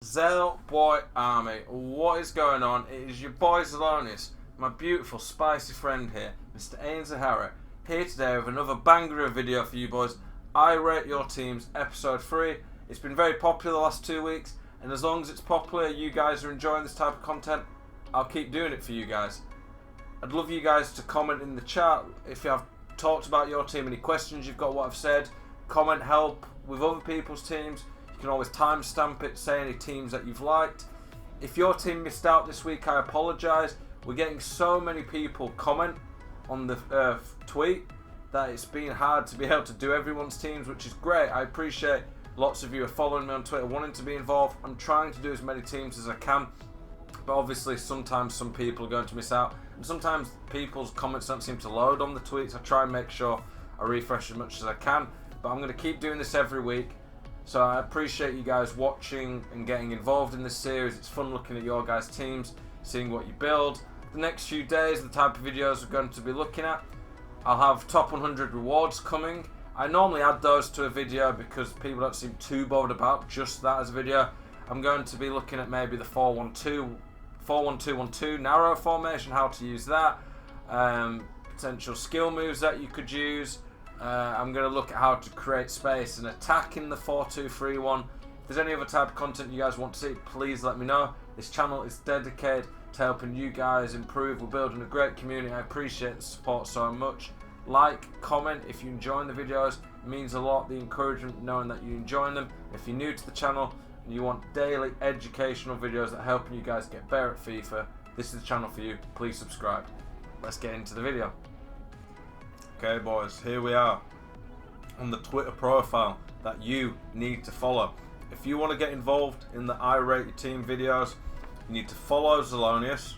Zel Boy Army, what is going on? It is your boy Zelonius, my beautiful spicy friend here, Mr. Ainsley Harrett, here today with another banger of video for you boys. I Rate Your Teams episode 3. It's been very popular the last 2 weeks, and as long as it's popular, you guys are enjoying this type of content, I'll keep doing it for you guys. I'd love you guys to comment in the chat if you have talked about your team, any questions you've got, what I've said, comment, help with other people's teams. You can always timestamp it, say any teams that you've liked. If your team missed out this week, I apologise. We're getting so many people comment on the tweet that it's been hard to be able to do everyone's teams, which is great. I appreciate lots of you are following me on Twitter, wanting to be involved. I'm trying to do as many teams as I can, but obviously sometimes some people are going to miss out, and sometimes people's comments don't seem to load on the tweets. I try and make sure I refresh as much as I can, but I'm going to keep doing this every week. So I appreciate you guys watching and getting involved in this series. It's fun looking at your guys' teams, seeing what you build. The next few days, the type of videos we're going to be looking at, I'll have top 100 rewards coming. I normally add those to a video because people don't seem too bothered about just that as a video. I'm going to be looking at maybe the 4-1-2-1-2 narrow formation, how to use that, potential skill moves that you could use. I'm going to look at how to create space and attack in the 4-2-3-1. If there's any other type of content you guys want to see, please let me know. This channel is dedicated to helping you guys improve. We're building a great community. I appreciate the support so much. Like, comment if you're enjoying the videos. It means a lot, the encouragement, knowing that you're enjoying them. If you're new to the channel and you want daily educational videos that are helping you guys get better at FIFA, this is the channel for you. Please subscribe. Let's get into the video. Okay boys, here we are on the Twitter profile that you need to follow. If you want to get involved in the I Rate Your Team videos, you need to follow Zelonius.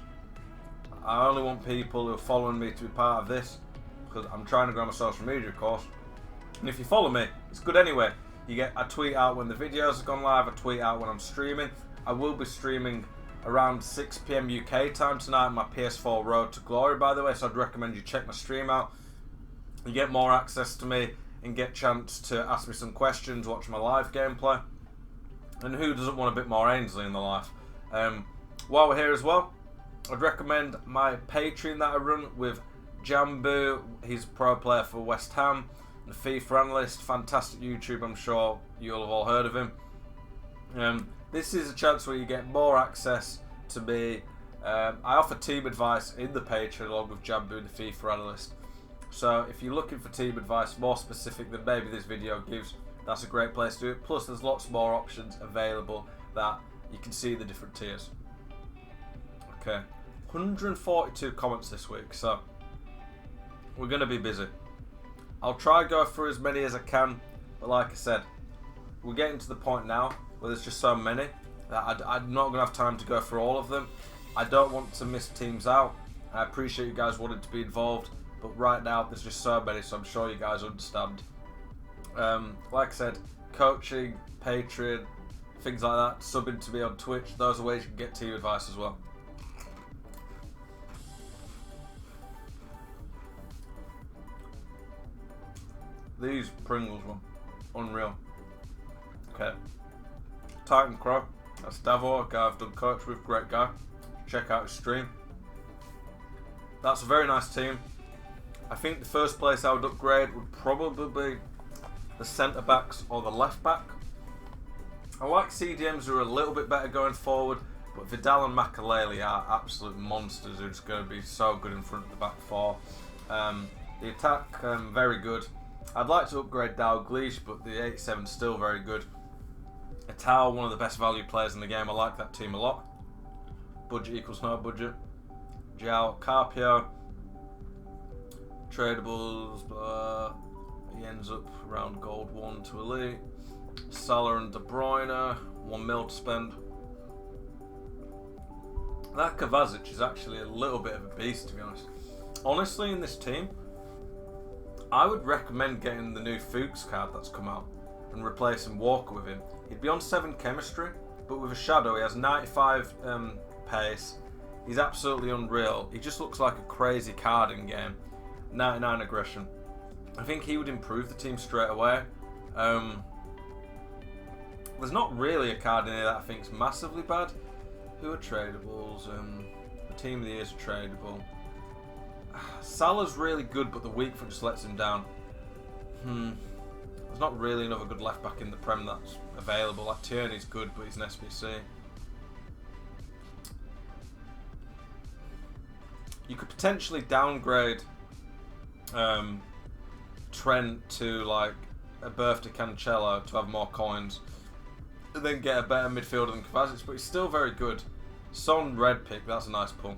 I only want people who are following me to be part of this because I'm trying to grow my social media, of course. And if you follow me, it's good anyway. I tweet out when the videos have gone live, I tweet out when I'm streaming. I will be streaming around 6 PM UK time tonight on my PS4 Road to Glory, by the way, so I'd recommend you check my stream out. You get more access to me and get a chance to ask me some questions, watch my live gameplay. And who doesn't want a bit more Ainsley in their life? While we're here as well, I'd recommend my Patreon that I run with Jambu. He's a pro player for West Ham, the FIFA analyst, fantastic YouTube. I'm sure you'll have all heard of him. This is a chance where you get more access to me. I offer team advice in the Patreon along with Jambu, the FIFA analyst. So if you're looking for team advice more specific than maybe this video gives, that's a great place to do it. Plus there's lots more options available that you can see the different tiers. Okay, 142 comments this week, so we're going to be busy. I'll try to go through as many as I can, but like I said, we're getting to the point now where there's just so many that I'm not going to have time to go through all of them. I don't want to miss teams out. I appreciate you guys wanting to be involved, but right now there's just so many, so I'm sure you guys understand. Like I said, coaching, Patreon, things like that, subbing to me on Twitch, those are ways you can get team advice as well. These Pringles one, unreal. Okay, Titan Crow, that's Davo, a guy I've done coach with, great guy. Check out his stream. That's a very nice team. I think the first place I would upgrade would probably be the centre backs or the left back. I like CDMs who are a little bit better going forward, but Vidal and Makaleli are absolute monsters who's going to be so good in front of the back four. The attack, very good. I'd like to upgrade Dalglish, but the 87 is still very good. Ital, one of the best value players in the game. I like that team a lot. Budget equals no budget. João Carpio. Tradables, he ends up around gold 1 to elite. Salah and De Bruyne, 1 mil to spend. That Kovacic is actually a little bit of a beast, to be honest. Honestly, in this team, I would recommend getting the new Fuchs card that's come out and replacing Walker with him. He'd be on 7 chemistry, but with a shadow, he has 95 pace. He's absolutely unreal. He just looks like a crazy card in game. 99 aggression. I think he would improve the team straight away. There's not really a card in here that I think is massively bad. Who are tradables? The team of the year is tradable. Salah's really good, but the weak foot just lets him down. There's not really another good left back in the Prem that's available. Like Tierney's good, but he's an SBC. You could potentially downgrade Trent to like a birthday Cancelo to have more coins, and then get a better midfielder than Kovacic, but he's still very good. Son red pick, that's a nice pull.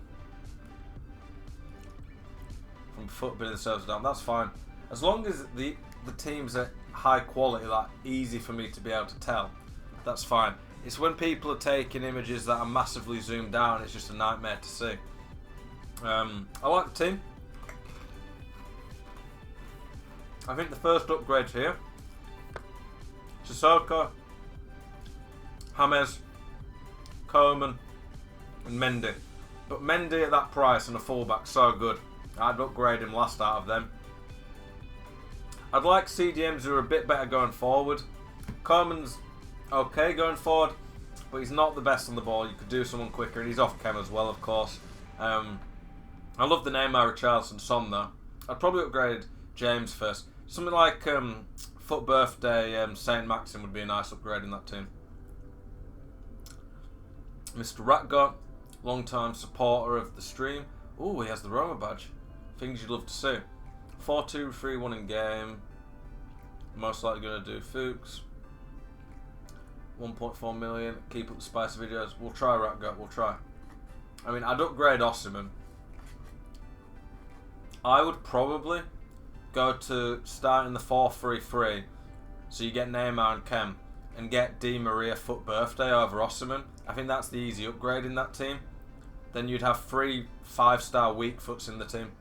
From foot bit of the serves down, that's fine. As long as the teams are high quality, like easy for me to be able to tell, that's fine. It's when people are taking images that are massively zoomed out, it's just a nightmare to see. I like the team. I think the first upgrade here, Sissoko, James, Coleman, and Mendy. But Mendy at that price and a fullback, so good. I'd upgrade him last out of them. I'd like CDMs who are a bit better going forward. Coleman's okay going forward, but he's not the best on the ball. You could do someone quicker, and he's off chem as well, of course. I love the Neymar, Richarlison, Son though. I'd probably upgrade James first. Something like Foot Birthday Saint Maxim would be a nice upgrade in that team. Mr. Ratgo, long-time supporter of the stream. Oh, he has the Roma badge. Things you'd love to see. 4-2, 3-1 in game. Most likely going to do Fuchs. 1.4 million. Keep up the spicy videos. We'll try Ratgo. We'll try. I mean, I'd upgrade Osimhen. I would probably go to start in the 4-3-3. So you get Neymar and Kem. And get Di Maria Foot Birthday over Osimhen. I think that's the easy upgrade in that team. Then you'd have 3 5-star weak foots in the team.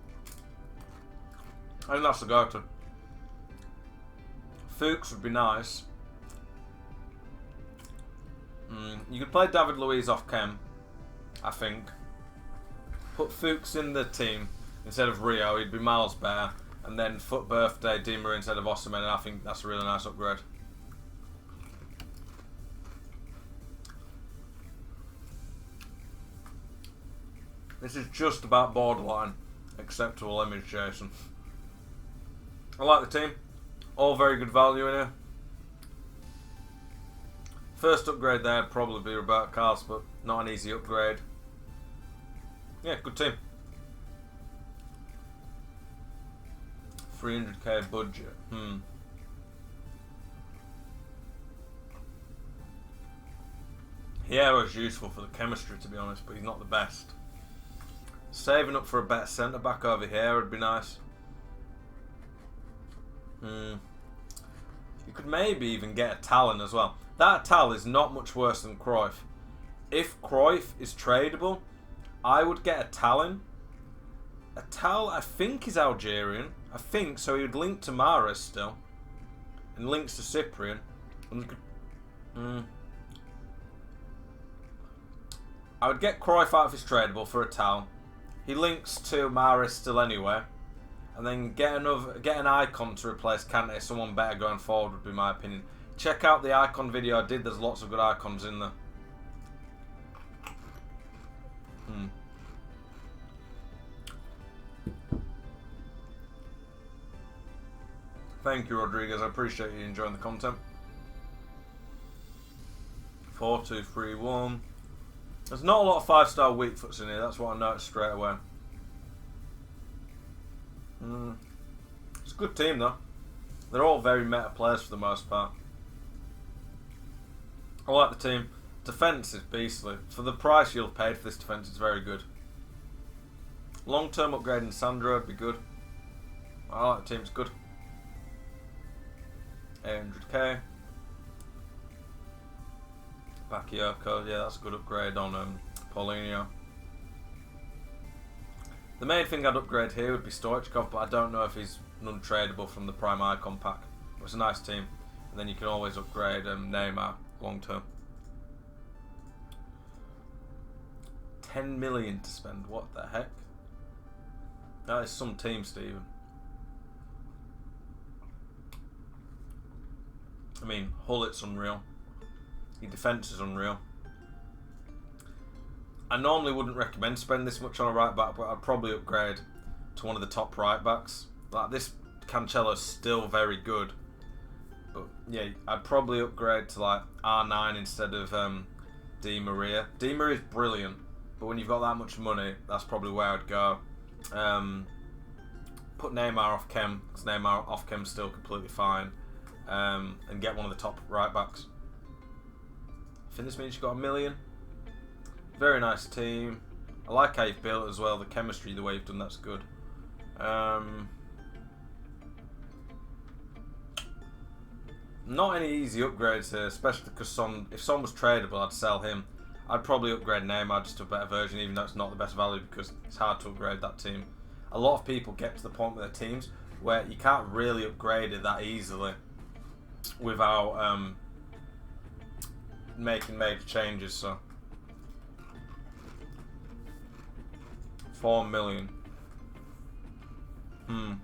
I think that's the go-to. Fuchs would be nice. You could play David Luiz off Kem, I think. Put Fuchs in the team instead of Rio, he'd be miles better. And then Foot Birthday, Di Maria instead of Osimhen, and I think that's a really nice upgrade. This is just about borderline acceptable image, Jason. I like the team. All very good value in here. First upgrade there would probably be Roberto Carlos, but not an easy upgrade. Yeah, good team. 300k budget. Hierro's useful for the chemistry, to be honest, but he's not the best. Saving up for a better centre back over here would be nice. You could maybe even get a Talon as well. That Tal is not much worse than Cruyff. If Cruyff is tradable, I would get a Talon. A Tal, I think, is Algerian. I think so. He would link to Mahrez still, and links to Cyprian. And I would get Cruyff out of his tradable for a Tal. He links to Mahrez still anyway, and then get an icon to replace Kante. Someone better going forward would be my opinion. Check out the icon video I did. There's lots of good icons in there. Thank you, Rodriguez. I appreciate you enjoying the content. 4-2-3-1. There's not a lot of 5-star weak foots in here. That's what I noticed straight away. It's a good team though. They're all very meta players for the most part. I like the team. Defence is beastly. For the price you'll have paid for this defence, it's very good. Long-term upgrade in Sandro would be good. I like the team. It's good. 800k. Bakayoko, yeah, that's a good upgrade on Paulinho. The main thing I'd upgrade here would be Stoichkov, but I don't know if he's non-tradable from the Prime Icon pack. But it's a nice team. And then you can always upgrade Neymar long term. 10 million to spend, what the heck? That is some team, Stephen. I mean, Hull, it's unreal. Your defence is unreal. I normally wouldn't recommend spending this much on a right back, but I'd probably upgrade to one of the top right backs. Like, this Cancelo's still very good, but yeah, I'd probably upgrade to like R9 instead of Di Maria. Di Maria's brilliant, but when you've got that much money, that's probably where I'd go. Put Neymar off Chem, because Neymar off Chem's still completely fine, and get one of the top right backs. I think this means you've got $1 million. Very nice team. I like how you've built it as well. The chemistry, the way you've done that's good. Not any easy upgrades here, especially because if Son was tradable, I'd sell him. I'd probably upgrade Neymar just to a better version, even though it's not the best value, because it's hard to upgrade that team. A lot of people get to the point with their teams where you can't really upgrade it that easily without making major changes. So 4 million. In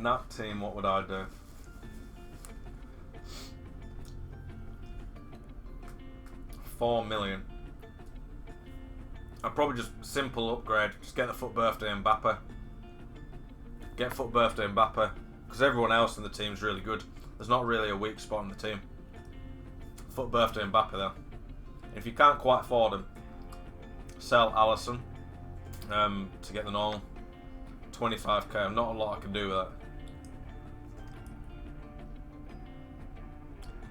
that team, what would I do? $4 million. I'd probably just simple upgrade. Just get the foot birthday Mbappe. Get foot birthday Mbappe, because everyone else in the team's really good. There's not really a weak spot in the team. Foot birthday Mbappe though. If you can't quite afford him, sell Alisson to get the normal 25k. Not a lot I can do with that.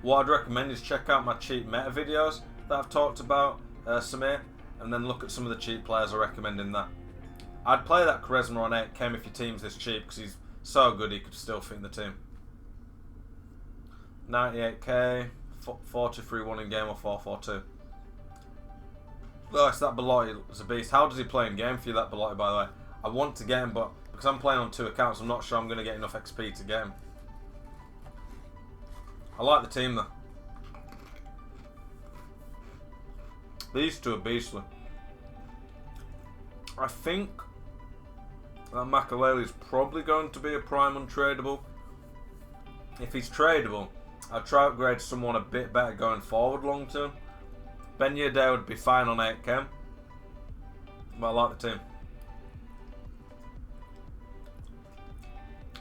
What I'd recommend is check out my cheap meta videos that I've talked about, Samir, and then look at some of the cheap players I recommend in that. I'd play that Quaresma on 8 Chem if your team's this cheap, because he's so good he could still fit in the team. 98k, 4-2-3-1 in game or 4-4-2. Oh, it's that Belotti is a beast. How does he play in game for you, that Belotti, by the way? I want to get him, but because I'm playing on 2 accounts, I'm not sure I'm going to get enough XP to get him. I like the team though. These two are beastly. I think that Makaleli is probably going to be a prime untradeable. If he's tradable, I'd try to upgrade someone a bit better going forward long term. Ben Yedder would be fine on 8 Chem, but I like the team.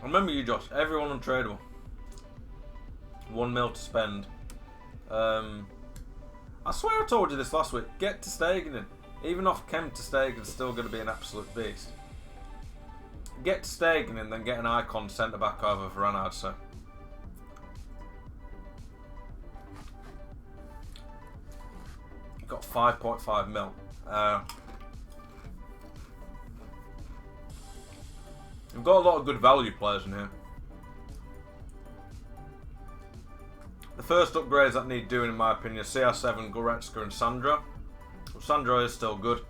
Remember you, Josh, everyone untradeable. 1 mil to spend. I swear I told you this last week. Get to Stegen in. Even off Chem, to Stegen's still going to be an absolute beast. Get to Stegen in, then get an icon centre back over Varane, I'd say. Got 5.5 mil. We've got a lot of good value players in here. The first upgrades that need doing, in my opinion, are CR7, Goretzka and Sandro. Well, Sandro is still good.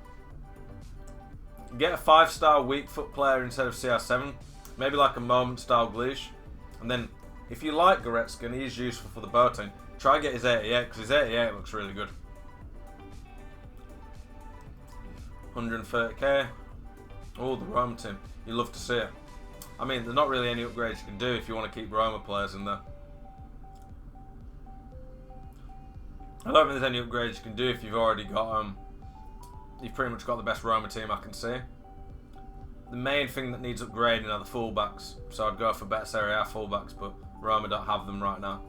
Get a 5-star weak foot player instead of CR7. Maybe like a moment style Gleesh. And then, if you like Goretzka and he's useful for the Boateng, try and get his 88, because his 88 looks really good. 130k. Oh, the Roma team. You love to see it. I mean, there's not really any upgrades you can do if you want to keep Roma players in there. I don't think there's any upgrades you can do if you've already got you've pretty much got the best Roma team I can see. The main thing that needs upgrading are the fullbacks, so I'd go for better Serie A fullbacks, but Roma don't have them right now.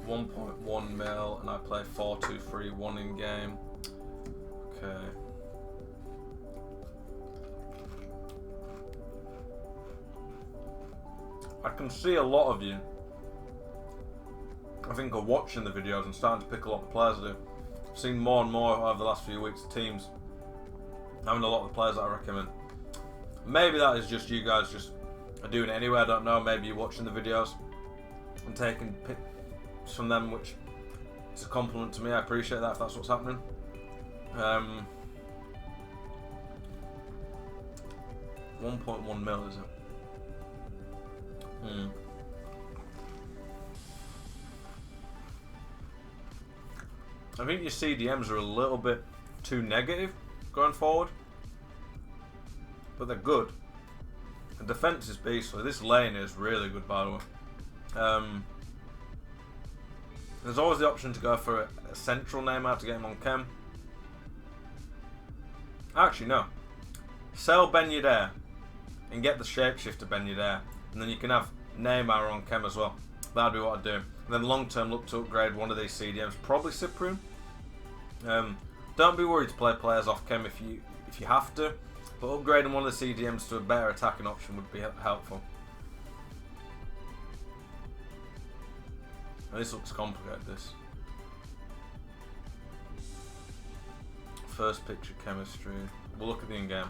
1.1 mil, and I play 4-2-3-1 in game. Okay. I can see a lot of you, I think, are watching the videos and starting to pick a lot of the players I do. I've seen more and more over the last few weeks of teams having a lot of the players that I recommend. Maybe that is just you guys just are doing it anyway, I don't know. Maybe you're watching the videos and taking picks from them, which is a compliment to me. I appreciate that if that's what's happening. 1.1 mil, is it? I think your CDMs are a little bit too negative going forward, but they're good. The defense is beastly. This lane is really good, by the way. There's always the option to go for a central Neymar to get him on chem. Actually, no. Sell Ben Yedder and get the shapeshifter Ben Yedder, and then you can have Neymar on chem as well. That'd be what I'd do. And then long term, look to upgrade one of these CDMs, probably Cyprian. Don't be worried to play players off chem if you have to, but upgrading one of the CDMs to a better attacking option would be helpful. Now, this looks complicated. This first picture chemistry. We'll look at the in-game.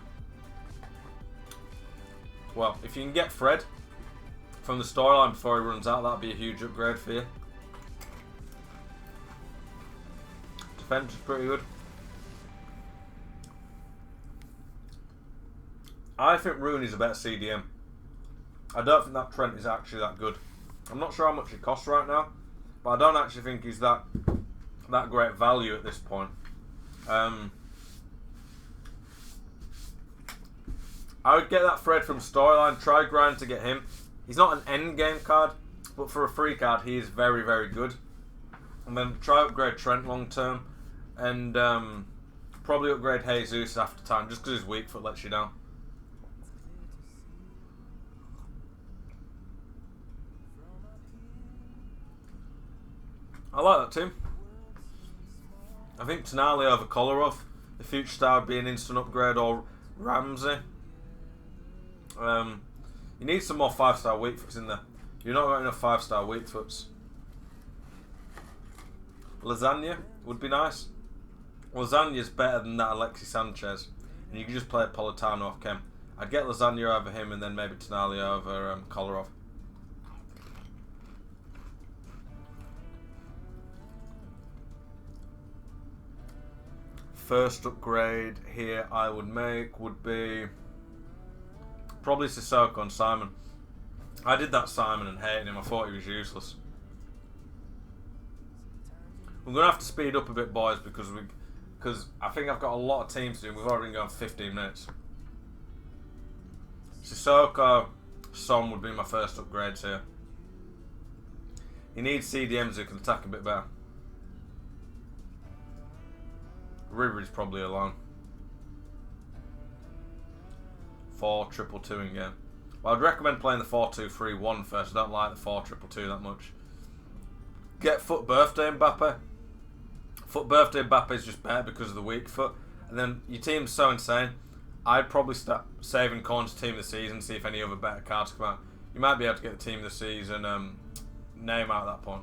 Well, if you can get Fred from the storyline before he runs out, that'd be a huge upgrade for you. Defense is pretty good. I think Rooney's a better CDM. I don't think that Trent is actually that good. I'm not sure how much it costs right now, but I don't actually think he's that great value at this point. I would get that Fred from storyline, try grind to get him. He's not an end game card, but for a free card he is very, very good. And then try upgrade Trent long term, and probably upgrade Jesus after time, just because his weak foot lets you down. I like that team. I think Tonali over Kolarov. The future star would be an instant upgrade, or Ramsey. You need some more 5-star weak foots in there. You're not got enough 5-star weak foots. Lasagna would be nice. Lasagna's better than that Alexis Sanchez, and you can just play Politano off chem. I'd get Lasagna over him, and then maybe Tonali over Kolarov. First upgrade here I would make would be probably Sissoko and Simon. I did that Simon and hated him. I thought he was useless. We're going to have to speed up a bit, boys, because I think I've got a lot of teams to do. We've already been going 15 minutes. Sissoko, Son would be my first upgrades here. You need CDMs who can attack a bit better. Ribery's probably alone. 4-2-2 in game. Well, I'd recommend playing the 4-2-3-1 first. I don't like the 4-2-2 that much. Get Foot Birthday Mbappe. Foot Birthday Mbappe is just better because of the weak foot. And then your team's so insane. I'd probably start saving coins team of the season, see if any other better cards come out. You might be able to get the team of the season name out at that point.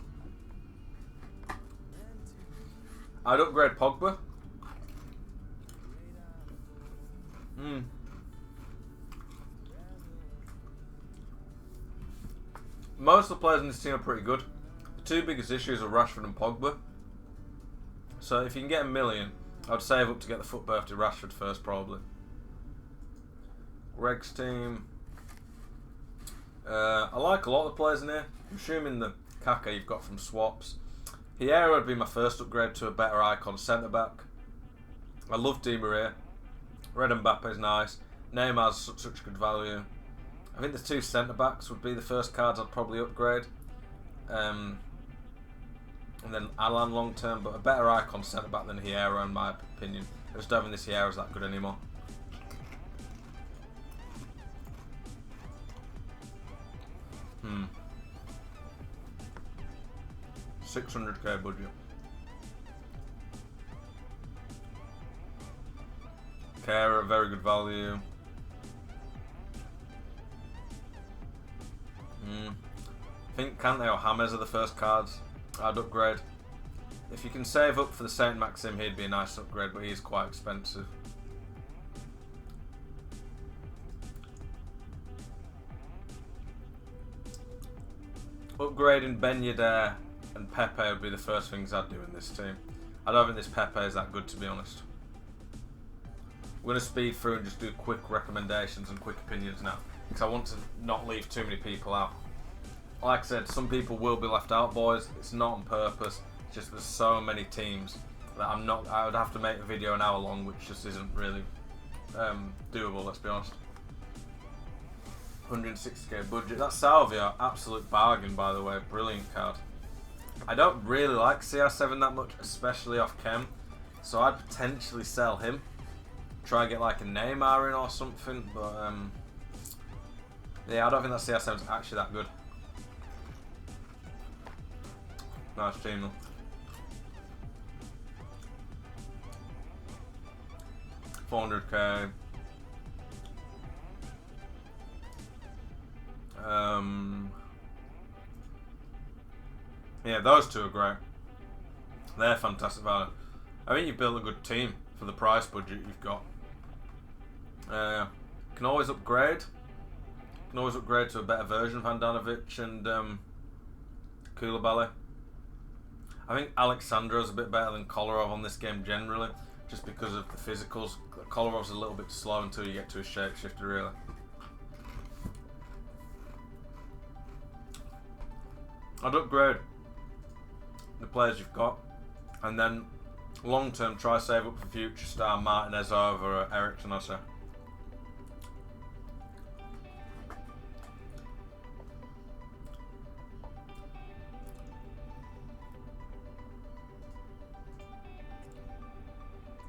I'd upgrade Pogba. Most of the players in this team are pretty good. The two biggest issues are Rashford and Pogba. So if you can get $1 million, I'd save up to get the Foot Birthday Rashford first, probably. Reg's team. I like a lot of the players in here. I'm assuming the Kaka you've got from swaps. Hierro would be my first upgrade to a better icon centre back. I love Di Maria. Red Mbappe is nice. Neymar's such good value. I think the two centre backs would be the first cards I'd probably upgrade. And then Alan long term, but a better icon centre back than Hierro in my opinion. I just don't think this Hierro's that good anymore. $600k budget. Kara, very good value. I think Kante or James are the first cards I'd upgrade. If you can save up for the Saint Maxim, he'd be a nice upgrade, but he's quite expensive. Upgrading Ben Yedder and Pepe would be the first things I'd do in this team. I don't think this Pepe is that good, to be honest. We're going to speed through and just do quick recommendations and quick opinions now, because I want to not leave too many people out. Like I said, some people will be left out, boys. It's not on purpose. It's just there's so many teams that I would have to make a video an hour long, which just isn't really doable, let's be honest. 160k budget. That Salvia, absolute bargain, by the way. Brilliant card. I don't really like CR7 that much, especially off Chem. So I'd potentially sell him. Try and get like a Neymar in or something. But yeah, I don't think that CR7 is actually that good. Nice team though. 400k. Yeah, those two are great. They're fantastic value. I think you've built a good team for the price budget you've got. Can always upgrade. Can always upgrade to a better version of Handanovic and Koulibaly. I think Alexandro's a bit better than Kolarov on this game generally, just because of the physicals. Kolarov's a little bit slow until you get to his shapeshifter, really. I'd upgrade the players you've got, and then long term try save up for future star Martinez over Ericsson, I say.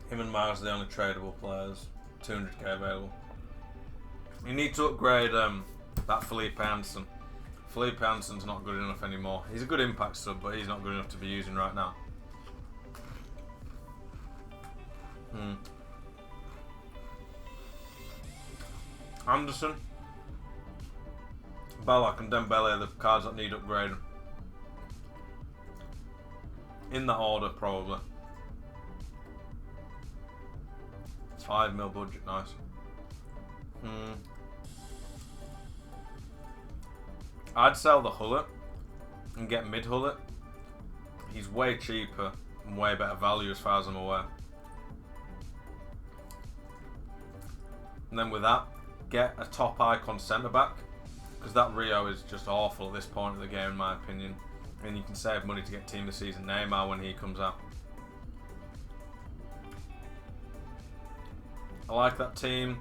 Him and Miles are the only tradable players. 200k available. You need to upgrade that Felipe Anderson. Felipe Anderson's not good enough anymore. He's a good impact sub, but he's not good enough to be using right now. Anderson, Ballack and Dembele are the cards that need upgrading. In that order, probably. 5 mil budget, nice. I'd sell the Hullet and get mid Hullet. He's way cheaper and way better value as far as I'm aware. And then with that, get a top icon centre back, because that Rio is just awful at this point of the game in my opinion. And you can save money to get team of the season Neymar when he comes out. I like that team.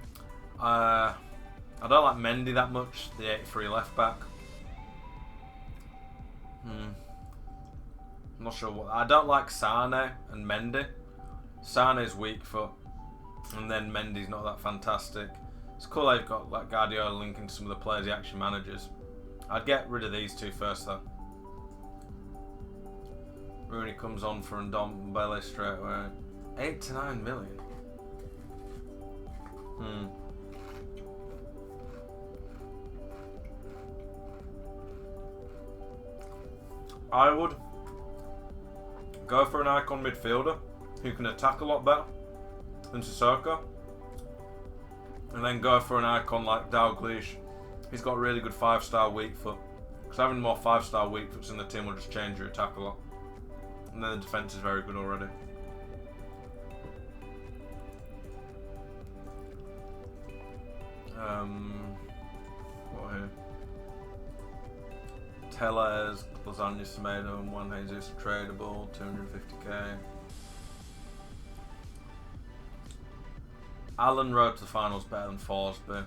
I don't like Mendy that much, the 83 left back. I'm not sure what. I don't like Sane and Mendy. Sane's weak foot, and then Mendy's not that fantastic. It's cool they've got like Guardiola linking to some of the players he actually manages. I'd get rid of these two first though. Rooney comes on for Ndombele straight away. 8 to 9 million. I would go for an icon midfielder who can attack a lot better than Sissoko, and then go for an icon like Dalglish. He's got really good 5-star weak foot, because having more 5-star weak foots in the team will just change your attack a lot, and then the defense is very good already. What here? Tellez, Lasagna Tomato, and Juan Jesus tradable, 250k. Allen road to the finals better than Forsby.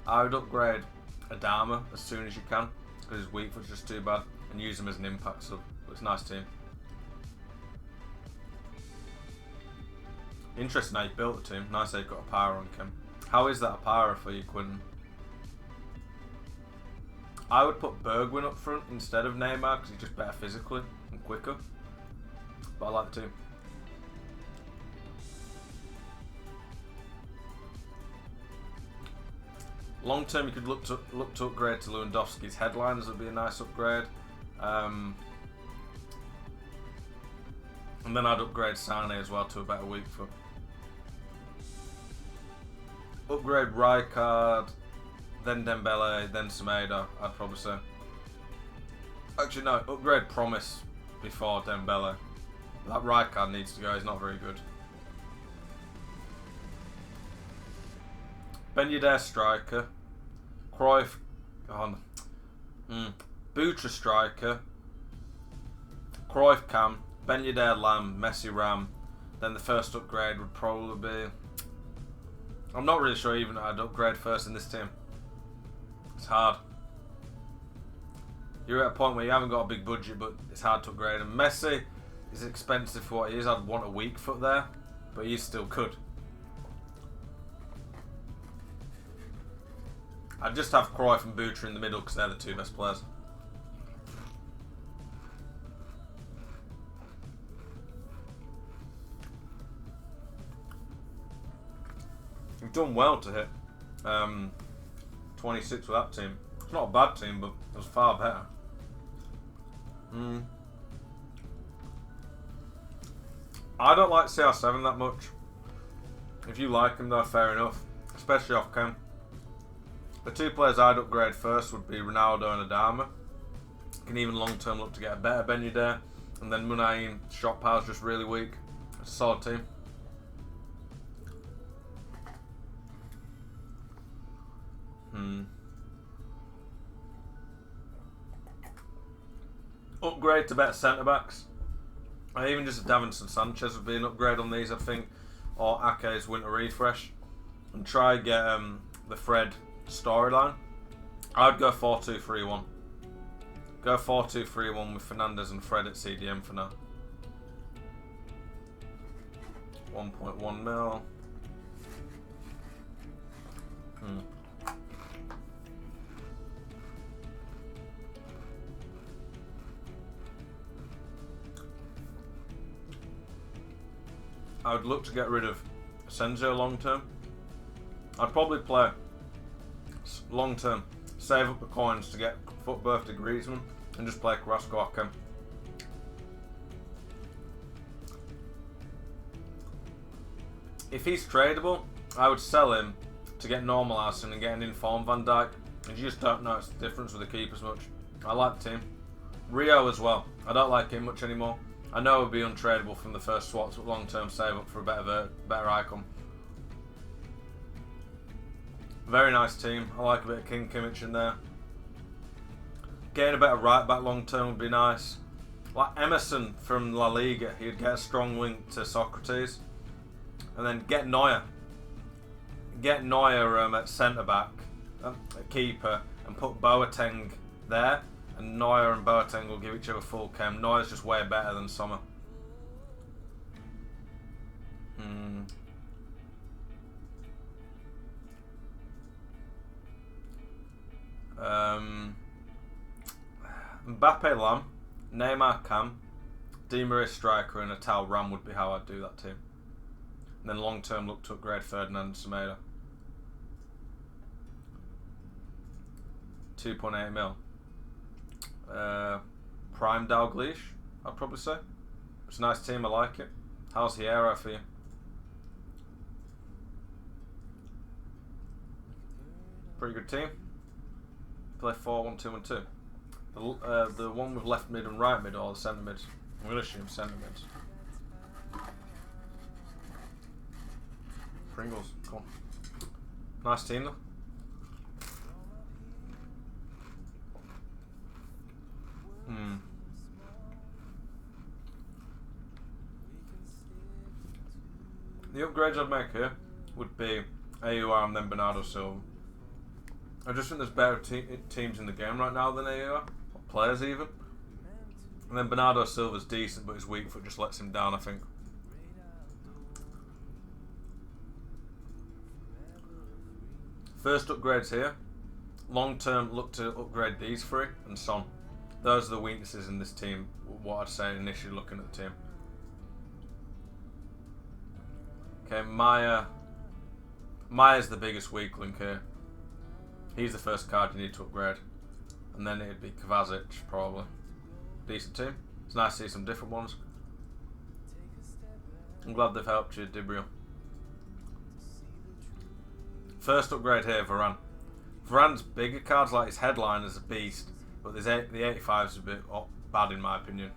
I would upgrade Adama as soon as you can, because his weak foot's just too bad, and use him as an impact sub. It's a nice team. Interesting how you built the team. Nice how you've got a power on Kim. How is that a power for you, Quinton? I would put Bergwijn up front instead of Neymar because he's just better physically and quicker. But I like the team. Long term, you could look to upgrade to Lewandowski's headliners. Would be a nice upgrade. And then I'd upgrade Sane as well to a better weak foot. Upgrade Rijkaard, then Dembele, then Semedo, I'd probably say. Actually no, upgrade Promise before Dembele. That Rijkaard needs to go, he's not very good. Ben Yedder striker. Cruyff Butra striker. Cruyff Cam. Ben Yedder Lam, Messi Ram. Then the first upgrade would probably be I'm not really sure even I'd upgrade first in this team. It's hard. You're at a point where you haven't got a big budget, but it's hard to upgrade. And Messi is expensive for what he is. I'd want a weak foot there, but he's still good. I'd just have Cruyff and Butra in the middle because they're the two best players. You've done well to hit 26 with that team. It's not a bad team, but it was far better. I don't like CR7 that much. If you like him though, fair enough. Especially off cam. The two players I'd upgrade first would be Ronaldo and Adama. Can even long term look to get a better Ben Yedder. And then Munayin, shot power's just really weak. It's a solid team. Upgrade to better centre backs. Or even just Davinson Sanchez would be an upgrade on these, I think. Or Ake's winter refresh. And try get the Fred storyline. I'd go 4-2-3-1. Go 4-2-3-1 with Fernandes and Fred at CDM for now. 1.1 mil. I would look to get rid of Senzo long term. I'd probably play long term, save up the coins to get footbirth to Griezmann, and just play Carrasco Occam. If he's tradable, I would sell him to get normal Arsene and get an informed Van Dijk. And you just don't notice the difference with the keepers much. I like the team. Rio as well. I don't like him much anymore. I know it would be untradeable from the first swaps, but long term save up for a better icon. Very nice team. I like a bit of King Kimmich in there. Getting a better right back long term would be nice. Like Emerson from La Liga, he'd get a strong link to Socrates. And then get Neuer. Get Neuer at centre back, at keeper, and put Boateng there. And Neuer and Boateng will give each other full chem. Neuer's just way better than Sommer. Mbappe Lam, Neymar Cam, Di Maria striker, and a Tal Ram would be how I'd do that team. And then long term look to upgrade Ferdinand and Semedo. 2.8 mil. Prime Dalglish, I'd probably say. It's a nice team, I like it. How's Hierro for you? Pretty good team. Play 4-1-2-1-2. The one with left mid and right mid, or the centre mids? I'm going to assume centre mids. Pringles, come on. Nice team though. The upgrades I'd make here would be AUR and then Bernardo Silva. I just think there's better teams in the game right now than AUR, or players even. And then Bernardo Silva's decent, but his weak foot just lets him down, I think. First upgrades here. Long term, look to upgrade these three and Son. Those are the weaknesses in this team, what I'd say initially looking at the team. Okay, Maya's the biggest weak link here. He's the first card you need to upgrade. And then it'd be Kovacic, probably. Decent team. It's nice to see some different ones. I'm glad they've helped you, Dibrio. First upgrade here, Varane. Varane's bigger cards, like his headline, is a beast. But the 85 is a bit bad in my opinion.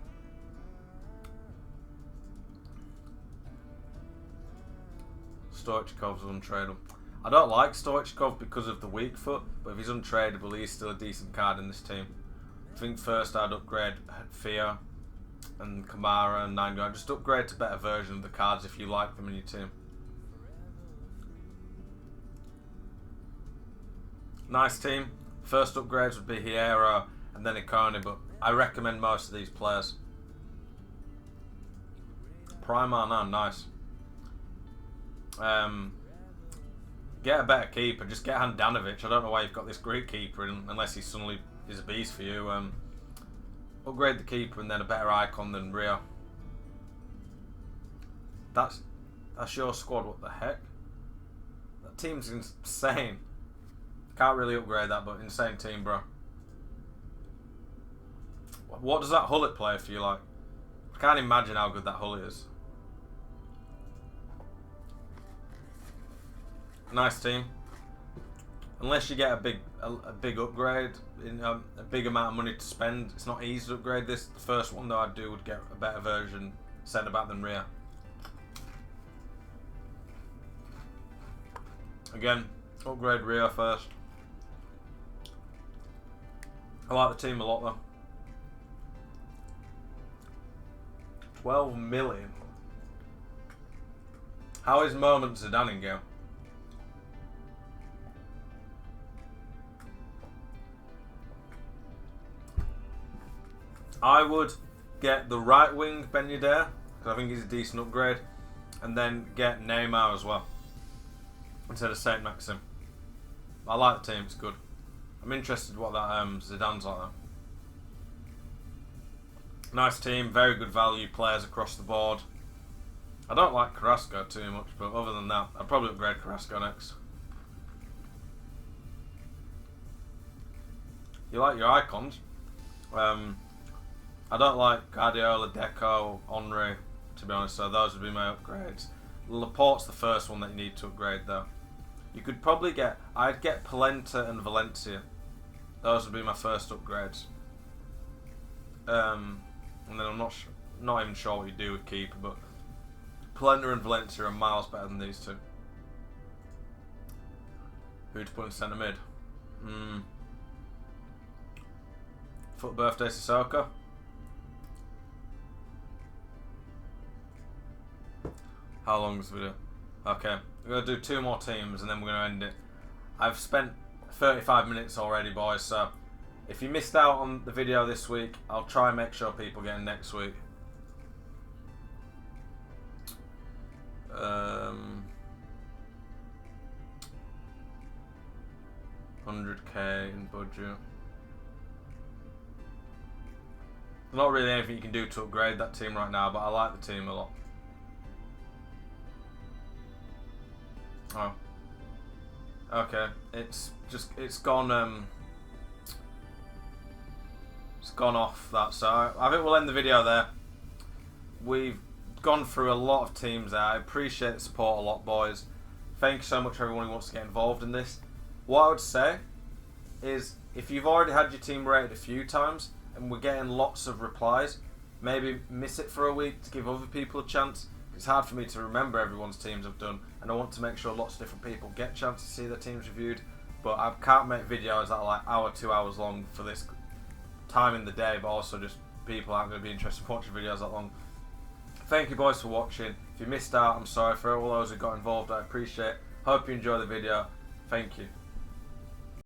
Stoichkov's untradeable. I don't like Stoichkov because of the weak foot, but if he's untradeable, he's still a decent card in this team. I think first I'd upgrade Fia and Kamara and Nango. Just upgrade to better version of the cards if you like them in your team. Nice team. First upgrades would be Hierro and then Ikone, but I recommend most of these players. Primar now, nice. Get a better keeper. Just get Handanovic. I don't know why you've got this Greek keeper unless he suddenly is a beast for you. Upgrade the keeper and then a better icon than Rio. That's your squad. What the heck? That team's insane. Can't really upgrade that, but insane team, bro. What does that Hullet play for you like? I can't imagine how good that Hullet is. Nice team. Unless you get a big upgrade, a big amount of money to spend, it's not easy to upgrade this. The first one though I'd do would get a better version centre back than Ria. Again, upgrade Ria first. I like the team a lot though. 12 million. How is Moment Zidane in game? I would get the right wing Ben Yedder, because I think he's a decent upgrade, and then get Neymar as well instead of Saint Maxim. I like the team; it's good. I'm interested what that Zidane's like though. Nice team, very good value players across the board. I don't like Carrasco too much, but other than that, I'd probably upgrade Carrasco next. You like your icons? I don't like Guardiola, Deco, Henry, to be honest, so those would be my upgrades. Laporte's the first one that you need to upgrade though. You could probably get, I'd get Polenta and Valencia. Those would be my first upgrades. And then I'm not even sure what you do with keeper, but Polenta and Valencia are miles better than these two. Who to put in centre mid? Foot birthday Sissoko. How long is the video? Okay, we're going to do 2 more teams and then we're going to end it. I've spent 35 minutes already, boys, so if you missed out on the video this week, I'll try and make sure people get in next week. 100k in budget. Not really anything you can do to upgrade that team right now, but I like the team a lot. Oh. Okay. It's gone off that, so I think we'll end the video there. We've gone through a lot of teams there. I appreciate the support a lot, boys. Thank you so much for everyone who wants to get involved in this. What I would say is, if you've already had your team rated a few times and we're getting lots of replies, maybe miss it for a week to give other people a chance. It's hard for me to remember everyone's teams I've done, and I want to make sure lots of different people get a chance to see their teams reviewed, but I can't make videos that are like hour, 2 hours long for this time in the day, but also just people aren't going to be interested in watching videos that long. Thank you, boys, for watching. If you missed out, I'm sorry. For all those who got involved, I appreciate it. Hope you enjoy the video. Thank you.